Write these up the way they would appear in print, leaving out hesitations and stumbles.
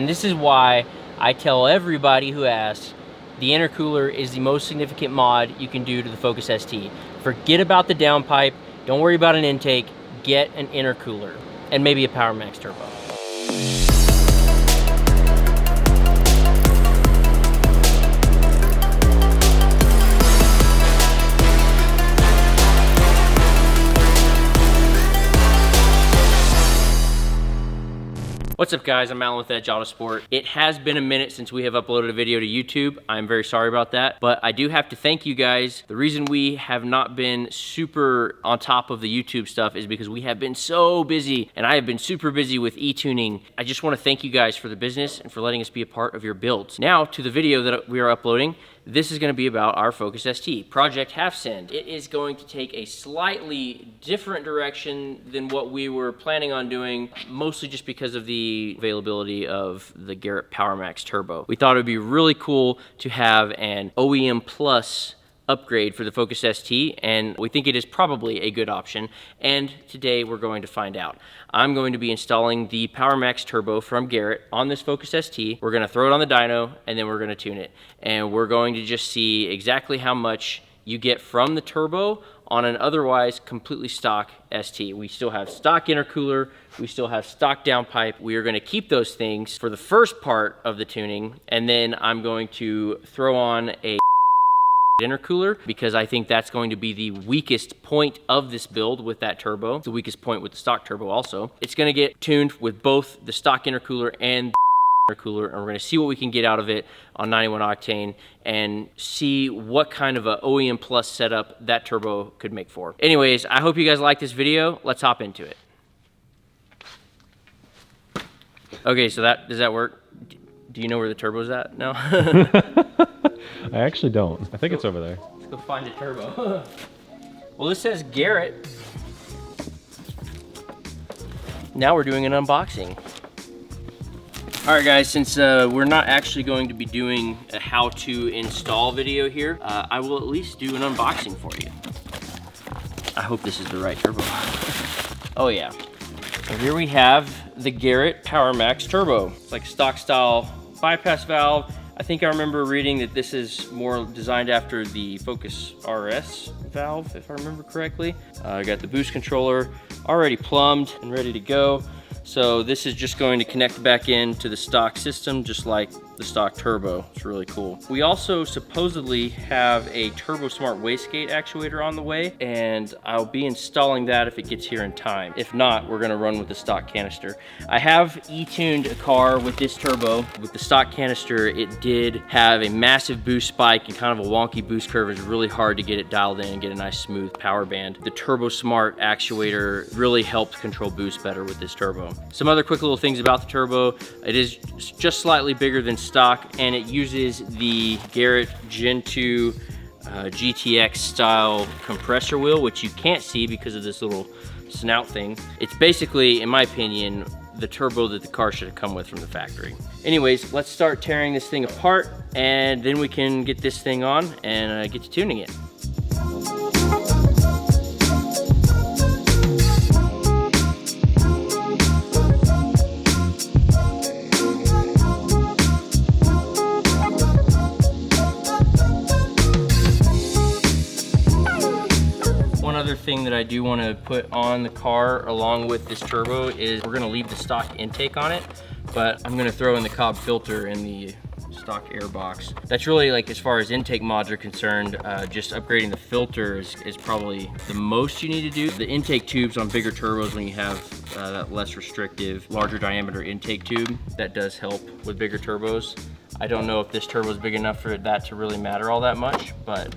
And this is why I tell everybody who asks, the intercooler is the most significant mod you can do to the Focus ST. Forget about the downpipe, don't worry about an intake, get an intercooler, and maybe a PowerMax turbo. What's up guys, I'm Alan with Edge Autosport. It has been a minute since we have uploaded a video to YouTube. I'm very sorry about that, but I do have to thank you guys. The reason we have not been super on top of the YouTube stuff is because we have been so busy, and I have been super busy with e-tuning. I just want to thank you guys for the business and for letting us be a part of your builds. Now to the video that we are uploading. This is going to be about our Focus ST, Project Half Send. It is going to take a slightly different direction than what we were planning on doing, mostly just because of the availability of the Garrett PowerMax turbo. We thought it would be really cool to have an OEM Plus upgrade for the Focus ST, and we think it is probably a good option, and today we're going to find out. I'm going to be installing the PowerMax turbo from Garrett on this Focus ST. We're going to throw it on the dyno, and then we're going to tune it, and we're going to just see exactly how much you get from the turbo on an otherwise completely stock ST. We still have stock intercooler, we still have stock downpipe. We are going to keep those things for the first part of the tuning, and then I'm going to throw on a intercooler because I think that's going to be the weakest point of this build with that turbo. It's the weakest point with the stock turbo also. It's going to get tuned with both the stock intercooler and the intercooler, and we're going to see what we can get out of it on 91 octane and see what kind of a OEM Plus setup that turbo could make for. Anyways, I hope you guys like this video. Let's hop into it. Okay, so does that work? Do you know where the turbo's at? No? I actually don't. I think it's over there. Let's go find a turbo. Well, this says Garrett. Now we're doing an unboxing. All right guys, since we're not actually going to be doing a how to install video here, I will at least do an unboxing for you. I hope this is the right turbo. Oh yeah. So here we have the Garrett PowerMax turbo. It's like stock style bypass valve. I think I remember reading that this is more designed after the Focus RS valve, if I remember correctly. I got the boost controller already plumbed and ready to go. So this is just going to connect back into the stock system, just like the stock turbo. It's really cool. We also supposedly have a Turbo Smart Wastegate Actuator on the way, and I'll be installing that if it gets here in time. If not, we're gonna run with the stock canister. I have e-tuned a car with this turbo. With the stock canister, it did have a massive boost spike and kind of a wonky boost curve. It's really hard to get it dialed in and get a nice smooth power band. The Turbo Smart Actuator really helped control boost better with this turbo. Some other quick little things about the turbo. It is just slightly bigger than stock, and it uses the Garrett Gen 2 GTX style compressor wheel, which you can't see because of this little snout thing. It's basically, in my opinion, the turbo that the car should have come with from the factory. Anyways, let's start tearing this thing apart, and then we can get this thing on and get to tuning it. Thing that I do want to put on the car along with this turbo is we're going to leave the stock intake on it, but I'm going to throw in the Cobb filter in the stock air box. That's really, like, as far as intake mods are concerned, just upgrading the filter is probably the most you need to do. The intake tubes on bigger turbos, when you have that less restrictive, larger diameter intake tube, that does help with bigger turbos. I don't know if this turbo is big enough for that to really matter all that much, but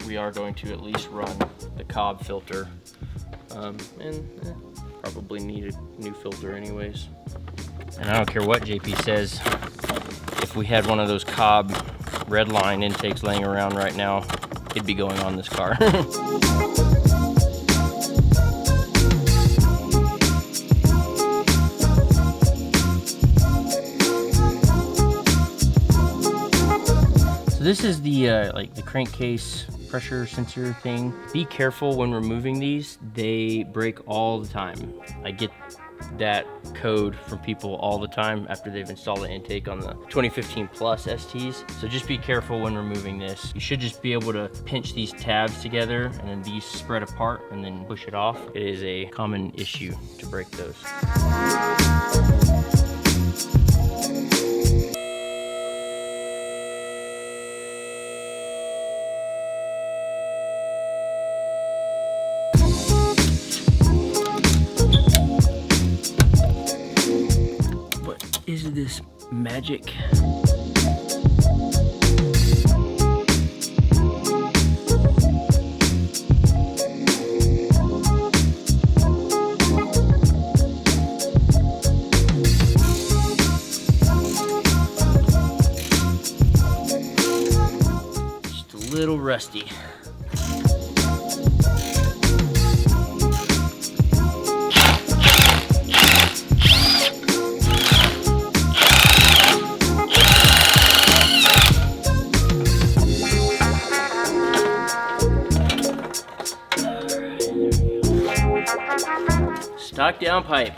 we are going to at least run the Cobb filter, and probably need a new filter anyways. And I don't care what JP says, if we had one of those Cobb red line intakes laying around right now, it'd be going on this car. This is the like the crankcase pressure sensor thing. Be careful when removing these. They break all the time. I get that code from people all the time after they've installed the intake on the 2015 Plus STs. So just be careful when removing this. You should just be able to pinch these tabs together and then these spread apart and then push it off. It is a common issue to break those. Is this magic? Just a little rusty. Stock down pipe.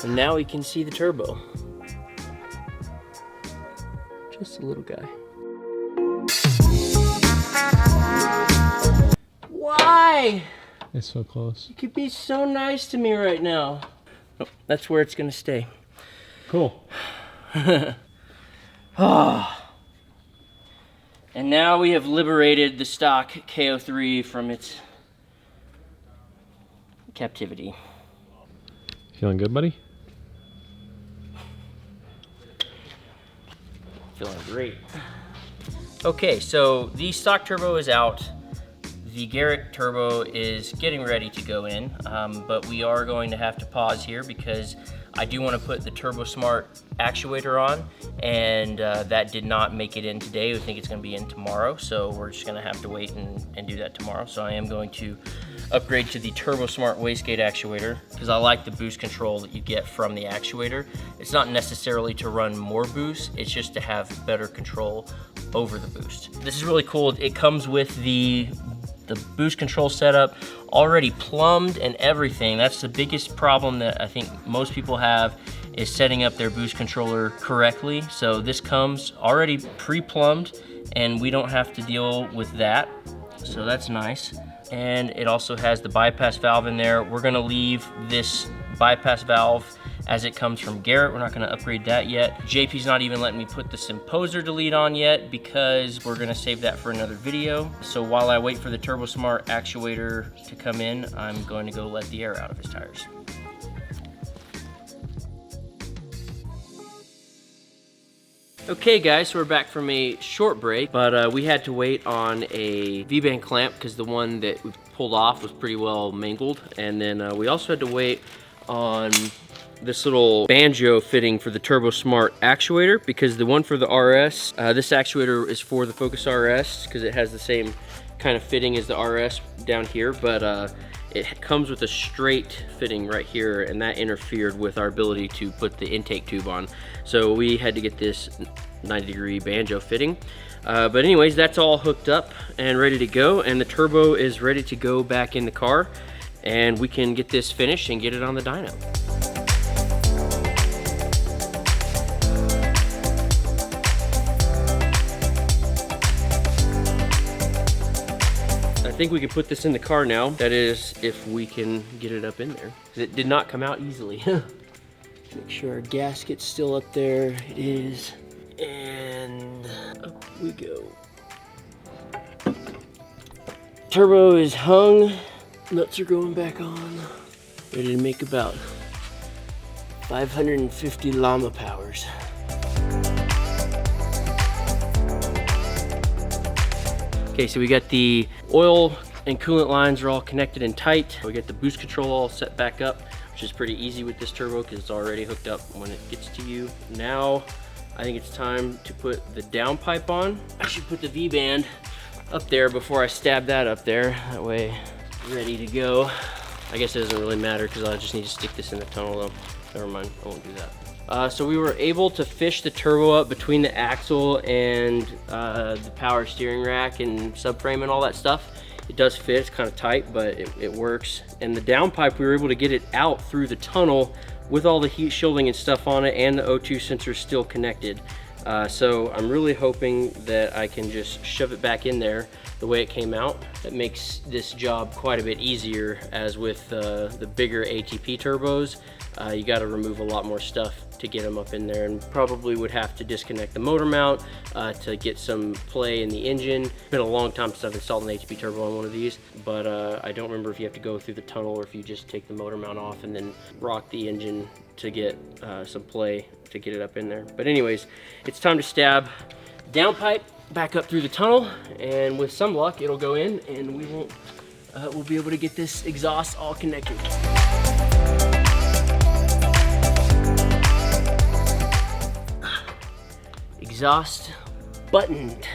And now we can see the turbo. Just a little guy. Why? It's so close. You could be so nice to me right now. Oh, that's where it's gonna stay. Cool. Oh. And now we have liberated the stock KO3 from its captivity. Feeling good, buddy? Feeling great. Okay, so the stock turbo is out. The Garrett turbo is getting ready to go in, but we are going to have to pause here because I do want to put the Turbo Smart actuator on, and that did not make it in today. We think it's going to be in tomorrow, so we're just going to have to wait and do that tomorrow. So I am going to upgrade to the Turbo Smart Wastegate Actuator because I like the boost control that you get from the actuator. It's not necessarily to run more boost, it's just to have better control over the boost. This is really cool. It comes with the boost control setup already plumbed and everything. That's the biggest problem that I think most people have, is setting up their boost controller correctly. So this comes already pre-plumbed and we don't have to deal with that. So that's nice. And it also has the bypass valve in there. We're gonna leave this bypass valve as it comes from Garrett. We're not gonna upgrade that yet. JP's not even letting me put the Simposer delete on yet because we're gonna save that for another video. So while I wait for the Turbo Smart actuator to come in, I'm going to go let the air out of his tires. Okay guys, so we're back from a short break, but we had to wait on a V-band clamp because the one that we pulled off was pretty well mangled. And then we also had to wait on this little Banjo fitting for the Turbo Smart actuator because the one for the RS, this actuator is for the Focus RS because it has the same kind of fitting as the RS down here, but it comes with a straight fitting right here, and that interfered with our ability to put the intake tube on. So we had to get this 90-degree Banjo fitting. But anyways, that's all hooked up and ready to go, and the turbo is ready to go back in the car, and we can get this finished and get it on the dyno. I think we can put this in the car now. That is, if we can get it up in there. It did not come out easily. Make sure our gasket's still up there. It is. And up we go. Turbo is hung. Nuts are going back on. Ready to make about 550 llama powers. Okay, so we got the oil and coolant lines are all connected and tight. We got the boost control all set back up, which is pretty easy with this turbo because it's already hooked up when it gets to you. Now, I think it's time to put the downpipe on. I should put the V-band up there before I stab that up there. That way, ready to go. I guess it doesn't really matter because I just need to stick this in the tunnel though. Never mind, I won't do that. So we were able to fish the turbo up between the axle and the power steering rack and subframe and all that stuff. It does fit, it's kind of tight, but it works. And the downpipe, we were able to get it out through the tunnel with all the heat shielding and stuff on it, and the O2 sensor still connected. So I'm really hoping that I can just shove it back in there the way it came out. That makes this job quite a bit easier, as with the bigger ATP turbos, you got to remove a lot more stuff to get them up in there, and probably would have to disconnect the motor mount to get some play in the engine. It's been a long time since I've installed an ATP turbo on one of these, but I don't remember if you have to go through the tunnel or if you just take the motor mount off and then rock the engine to get some play to get it up in there. But anyways, it's time to stab downpipe back up through the tunnel, and with some luck it'll go in and we won't we'll be able to get this exhaust all connected. Exhaust buttoned.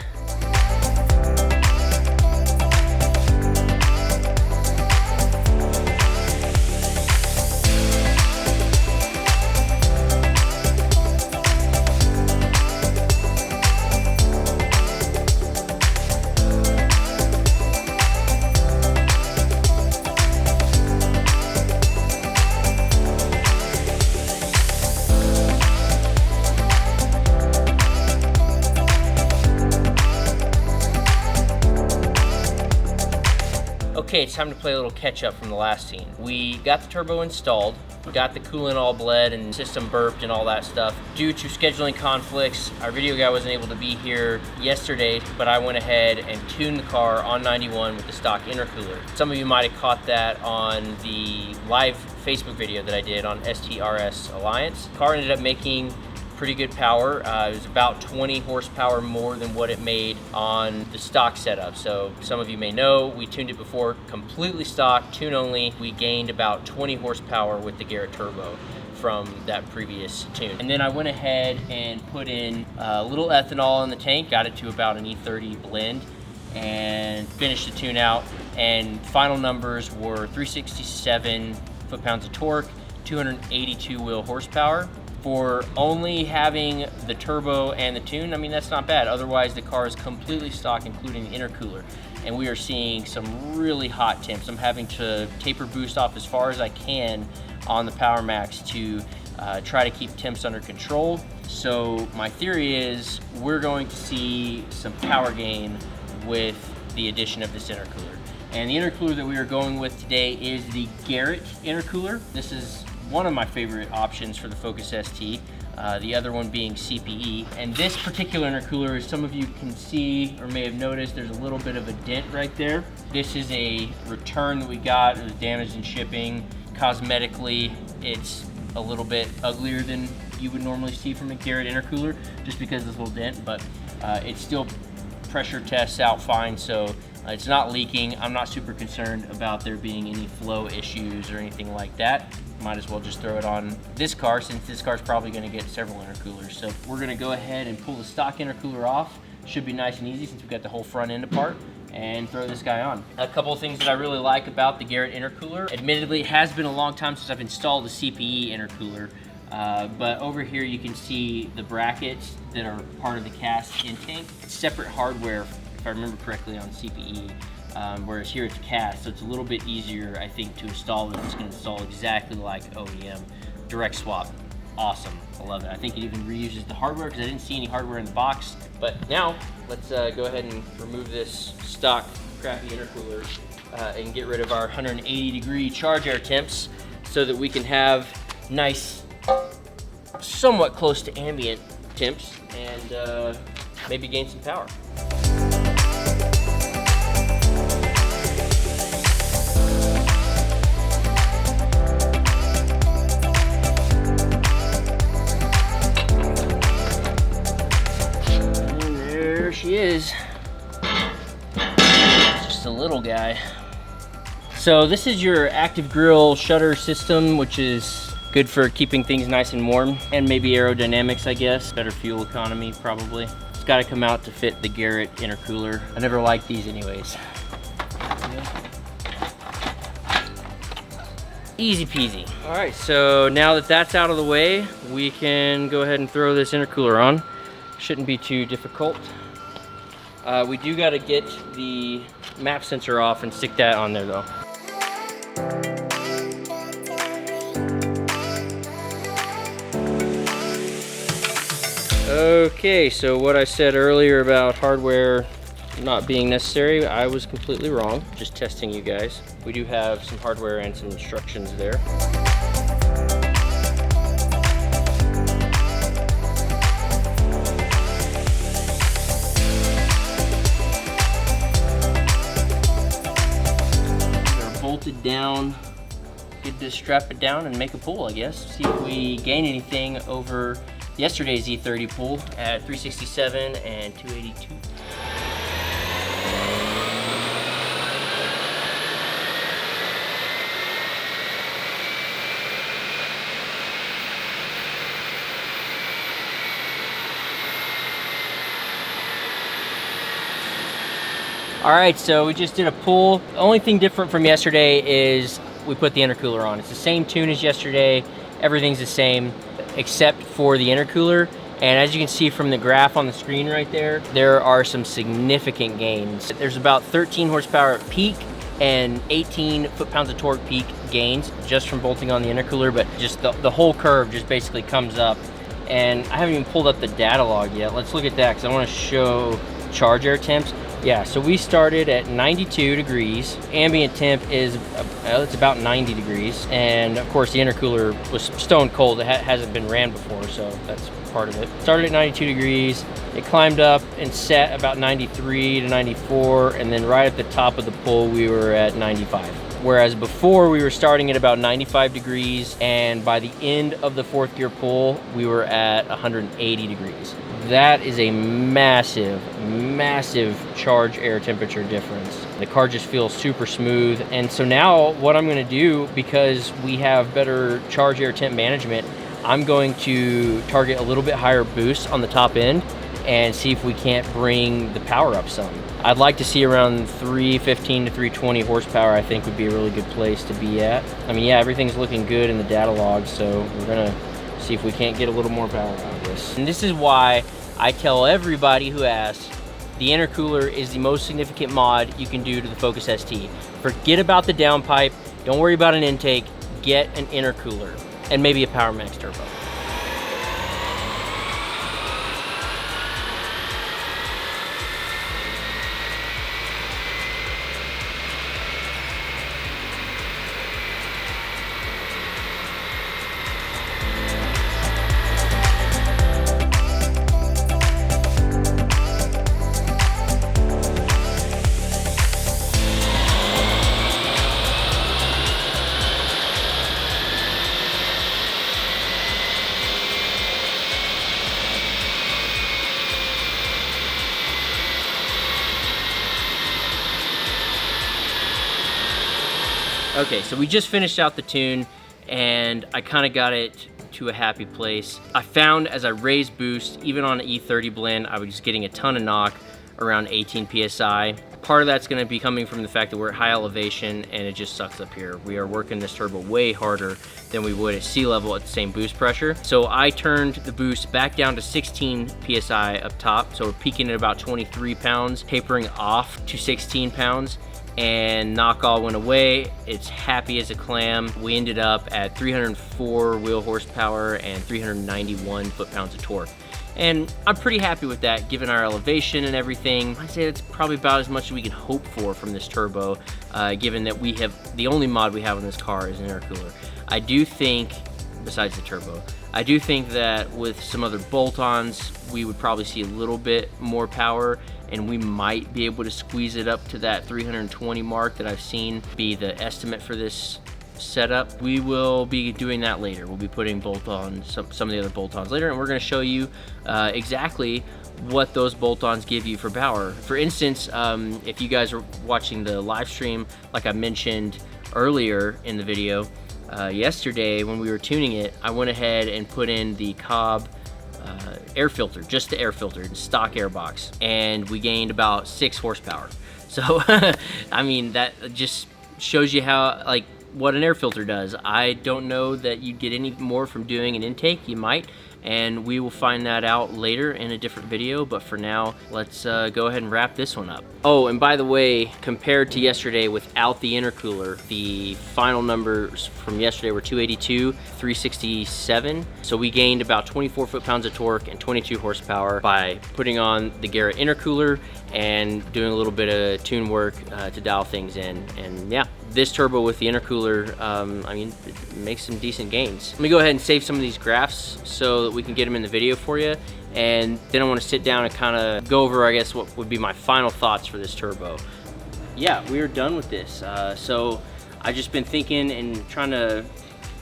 Okay, it's time to play a little catch up from the last scene. We got the turbo installed, we got the coolant all bled and system burped and all that stuff. Due to scheduling conflicts, our video guy wasn't able to be here yesterday, but I went ahead and tuned the car on 91 with the stock intercooler. Some of you might have caught that on the live Facebook video that I did on STRS Alliance. The car ended up making pretty good power. It was about 20 horsepower more than what it made on the stock setup. So some of you may know, we tuned it before completely stock, tune only. We gained about 20 horsepower with the Garrett turbo from that previous tune. And then I went ahead and put in a little ethanol in the tank, got it to about an E30 blend, and finished the tune out. And final numbers were 367 foot-pounds of torque, 282 wheel horsepower. For only having the turbo and the tune, I mean, that's not bad. Otherwise, the car is completely stock, including the intercooler. And we are seeing some really hot temps. I'm having to taper boost off as far as I can on the PowerMax to try to keep temps under control. So my theory is we're going to see some power gain with the addition of this intercooler. And the intercooler that we are going with today is the Garrett Intercooler. This is one of my favorite options for the Focus ST, the other one being CPE. And this particular intercooler, as some of you can see or may have noticed, there's a little bit of a dent right there. This is a return that we got. It was damaged in shipping. Cosmetically, it's a little bit uglier than you would normally see from a Garrett intercooler, just because of this little dent, but it still pressure tests out fine, so it's not leaking. I'm not super concerned about there being any flow issues or anything like that. Might as well just throw it on this car, since this car is probably going to get several intercoolers. So we're going to go ahead and pull the stock intercooler off. Should be nice and easy since we've got the whole front end apart, and throw this guy on. A couple of things that I really like about the Garrett intercooler. Admittedly, it has been a long time since I've installed the CPE intercooler, but over here you can see the brackets that are part of the cast intake. It's separate hardware, if I remember correctly, on CPE. Whereas here it's cast, so it's a little bit easier, I think, to install it. It's going to install exactly like OEM. Direct swap, awesome, I love it. I think it even reuses the hardware because I didn't see any hardware in the box. But now, let's go ahead and remove this stock crappy intercooler and get rid of our 180-degree charge air temps so that we can have nice, somewhat close to ambient temps and maybe gain some power. She is just a little guy. So this is your active grill shutter system, which is good for keeping things nice and warm, and maybe aerodynamics, I guess. Better fuel economy, probably. It's got to come out to fit the Garrett intercooler. I never liked these anyways. Easy peasy. All right, so now that that's out of the way, we can go ahead and throw this intercooler on. Shouldn't be too difficult. We do got to get the map sensor off and stick that on there though. Okay, so what I said earlier about hardware not being necessary, I was completely wrong. Just testing you guys. We do have some hardware and some instructions there. They're bolted down. Good to strap it down and make a pull, I guess. See if we gain anything over yesterday's E30 pull at 367 and 282. All right, so we just did a pull. The only thing different from yesterday is we put the intercooler on. It's the same tune as yesterday. Everything's the same except for the intercooler. And as you can see from the graph on the screen right there, there are some significant gains. There's about 13 horsepower at peak and 18 foot-pounds of torque peak gains just from bolting on the intercooler, but just the whole curve just basically comes up. And I haven't even pulled up the data log yet. Let's look at that because I want to show charge air temps. Yeah, so we started at 92 degrees. Ambient temp is, it's about 90 degrees. And of course the intercooler was stone cold. It hasn't been ran before, so that's part of it. Started at 92 degrees. It climbed up and set about 93 to 94. And then right at the top of the pull, we were at 95. Whereas before we were starting at about 95 degrees. And by the end of the fourth gear pull, we were at 180 degrees. That is a massive, massive charge air temperature difference. The car just feels super smooth. And so now what I'm gonna do, because we have better charge air temp management, I'm going to target a little bit higher boost on the top end and see if we can't bring the power up some. I'd like to see around 315 to 320 horsepower, I think would be a really good place to be at. I mean, yeah, everything's looking good in the data log, so we're gonna see if we can't get a little more power out of this. And this is why I tell everybody who asks, the intercooler is the most significant mod you can do to the Focus ST. Forget about the downpipe, don't worry about an intake, get an intercooler, and maybe a PowerMax turbo. Okay, so we just finished out the tune and I kind of got it to a happy place. I found as I raised boost, even on an E30 blend, I was just getting a ton of knock around 18 PSI. Part of that's gonna be coming from the fact that we're at high elevation and it just sucks up here. We are working this turbo way harder than we would at sea level at the same boost pressure. So I turned the boost back down to 16 PSI up top. So we're peaking at about 23 pounds, tapering off to 16 pounds. And knock all went away. It's happy as a clam. We ended up at 304 wheel horsepower and 391 foot-pounds of torque. And I'm pretty happy with that given our elevation and everything. I'd say that's probably about as much as we can hope for from this turbo, given that we have, the only mod we have on this car is an intercooler. I do think, besides the turbo, I do think that with some other bolt-ons, we would probably see a little bit more power and we might be able to squeeze it up to that 320 mark that I've seen be the estimate for this setup. We will be doing that later. We'll be putting bolt-ons, some of the other bolt-ons later, and we're gonna show you exactly what those bolt-ons give you for power. For instance, if you guys are watching the live stream, like I mentioned earlier in the video, yesterday when we were tuning it, I went ahead and put in the Cobb air filter, just the air filter, stock air box, and we gained about 6 horsepower. So I mean, that just shows you how, like, what an air filter does. I don't know that you'd get any more from doing an intake. You might, and we will find that out later in a different video, but for now, let's go ahead and wrap this one up. Oh, and by the way, compared to yesterday without the intercooler, the final numbers from yesterday were 282, 367. So we gained about 24 foot-pounds of torque and 22 horsepower by putting on the Garrett intercooler and doing a little bit of tune work to dial things in. And yeah, this turbo with the intercooler, I mean, it makes some decent gains. Let me go ahead and save some of these graphs so that we can get them in the video for you. And then I want to sit down and kind of go over, I guess, what would be my final thoughts for this turbo. Yeah, we are done with this. So I've just been thinking and trying to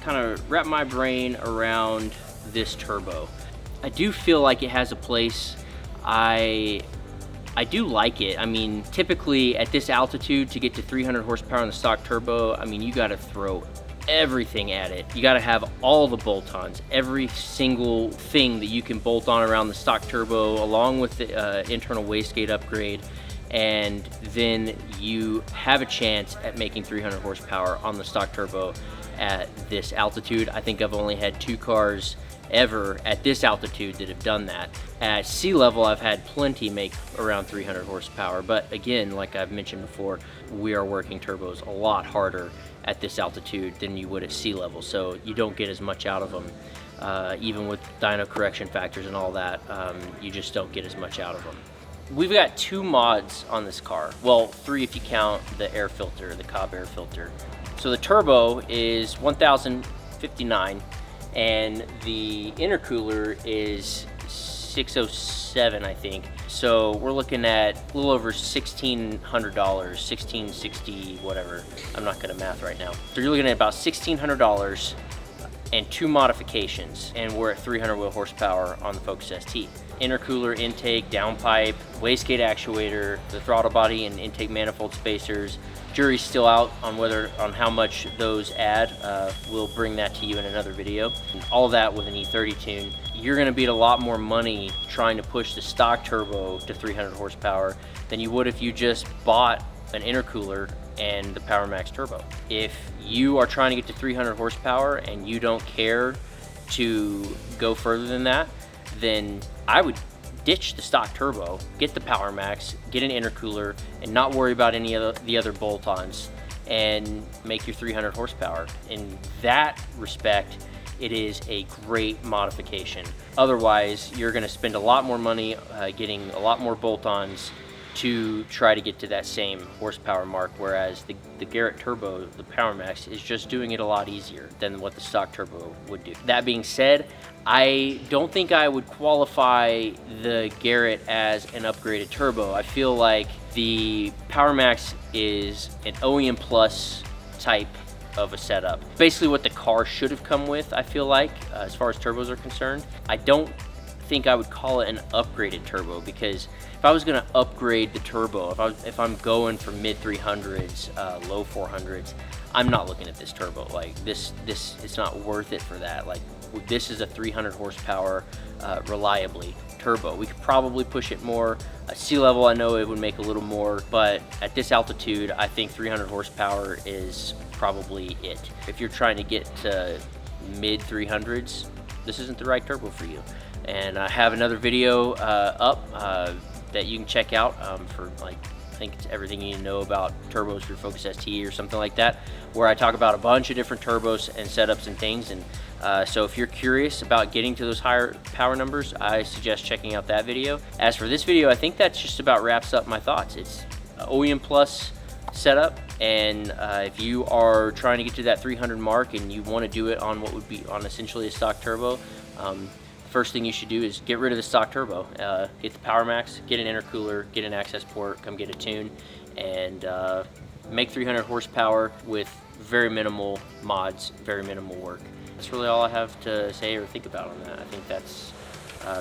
kind of wrap my brain around this turbo. I do feel like it has a place. I do like it. I mean, typically at this altitude to get to 300 horsepower on the stock turbo, I mean, you gotta throw everything at it. You gotta have all the bolt-ons, every single thing that you can bolt on around the stock turbo, along with the internal wastegate upgrade, and then you have a chance at making 300 horsepower on the stock turbo at this altitude. I think I've only had 2 cars ever at this altitude that have done that. At sea level, I've had plenty make around 300 horsepower, but again, like I've mentioned before, we are working turbos a lot harder at this altitude than you would at sea level, so you don't get as much out of them. Even with dyno correction factors and all that, you just don't get as much out of them. We've got 2 mods on this car. Well, 3 if you count the air filter, the Cobb air filter. So the turbo is $1,059, and the intercooler is $607, I think. So we're looking at a little over $1,600, $1,660, whatever. I'm not good at math right now. So you're looking at about $1,600 and 2 modifications, and we're at 300 wheel horsepower on the Focus ST. Intercooler, intake, downpipe, wastegate actuator, the throttle body and intake manifold spacers. Jury's still out on how much those add. We'll bring that to you in another video. And all of that with an E30 tune. You're gonna beat a lot more money trying to push the stock turbo to 300 horsepower than you would if you just bought an intercooler and the PowerMax turbo. If you are trying to get to 300 horsepower and you don't care to go further than that, then I would ditch the stock turbo, get the PowerMax, get an intercooler, and not worry about any of the other bolt-ons, and make your 300 horsepower. In that respect, it is a great modification. Otherwise, you're gonna spend a lot more money getting a lot more bolt-ons to try to get to that same horsepower mark, whereas the Garrett turbo, the PowerMax, is just doing it a lot easier than what the stock turbo would do. That being said, I don't think I would qualify the Garrett as an upgraded turbo. I feel like the PowerMax is an OEM Plus type of a setup. Basically what the car should have come with, I feel like, as far as turbos are concerned. I don't think I would call it an upgraded turbo, because if I was gonna upgrade the turbo, if I'm going from mid 300s, low 400s, I'm not looking at this turbo. Like this, it's not worth it for that. Like this is a 300 horsepower, reliably turbo. We could probably push it more. At sea level, I know it would make a little more, but at this altitude, I think 300 horsepower is probably it. If you're trying to get to mid 300s, this isn't the right turbo for you. And I have another video up that you can check out for, like, I think it's everything you need to know about turbos for Focus ST or something like that, where I talk about a bunch of different turbos and setups and things. And so if you're curious about getting to those higher power numbers, I suggest checking out that video. As for this video, I think that's just about wraps up my thoughts. It's OEM Plus setup, and if you are trying to get to that 300 mark and you want to do it on what would be on essentially a stock turbo, first thing you should do is get rid of the stock turbo. Get the PowerMax, get an intercooler, get an access port, come get a tune, and make 300 horsepower with very minimal mods, very minimal work. That's really all I have to say or think about on that. I think that's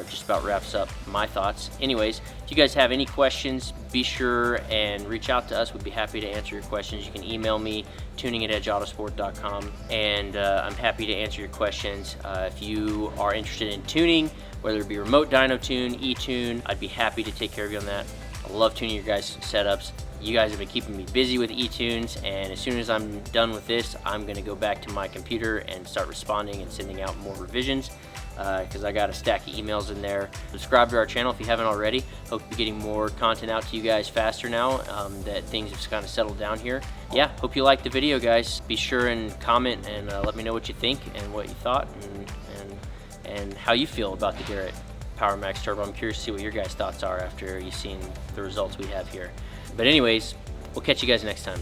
just about wraps up my thoughts. Anyways, if you guys have any questions, be sure and reach out to us. We'd be happy to answer your questions. You can email me, tuning@edgeautosport.com, and I'm happy to answer your questions. If you are interested in tuning, whether it be remote dyno tune, e-tune, I'd be happy to take care of you on that. I love tuning your guys' setups. You guys have been keeping me busy with eTunes, and as soon as I'm done with this, I'm gonna go back to my computer and start responding and sending out more revisions, because I got a stack of emails in there. Subscribe to our channel if you haven't already. Hope to be getting more content out to you guys faster now that things have kind of settled down here. Yeah, hope you liked the video, guys. Be sure and comment and let me know what you think and what you thought and how you feel about the Garrett PowerMax Turbo. I'm curious to see what your guys' thoughts are after you've seen the results we have here. But anyways, we'll catch you guys next time.